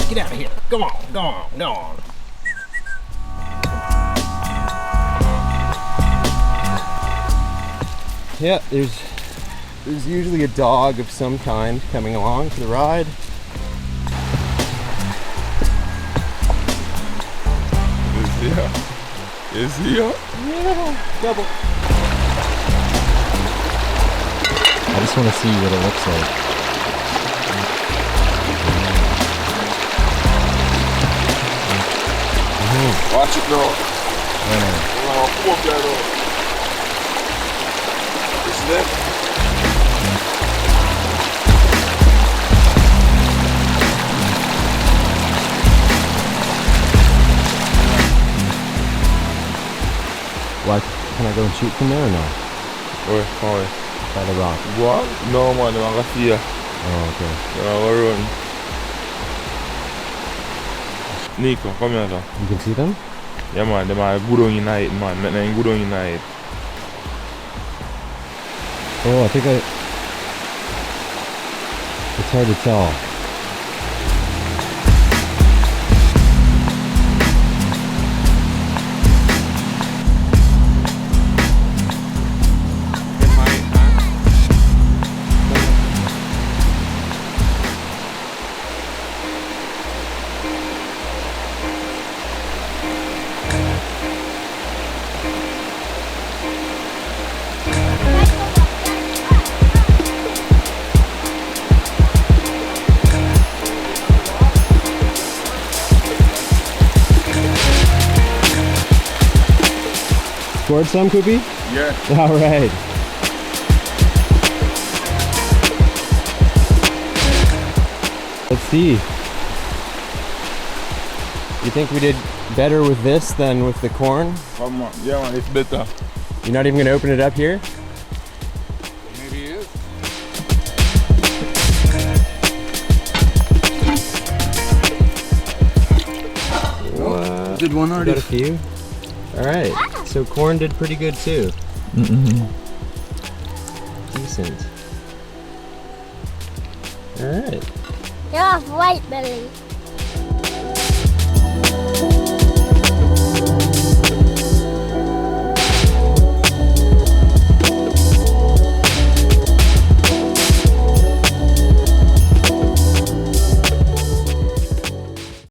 Get out of here. Go on, go on, go on. Yeah, there's usually a dog of some kind coming along for the ride. Is he up? Yeah, double. I just want to see what it looks like. Watch it now. Oh, Fuck that up. It's left. What? Can I go and shoot from there or no? Where? Where? By the rock. What? No man, I'm gonna see ya. Oh, okay. We're run. Nico, come here, sir. You can see them? Yeah man, them are good on your night, man. They're good on your night. Oh, I think it's hard to tell. Scored some, Coopy? Yeah. All right. Let's see. You think we did better with this than with the corn? Come on. Yeah man, it's better. You're not even gonna open it up here? Maybe it is. What? Did one already? Got a few? All right. So corn did pretty good too. Decent. All right. You're off white belly.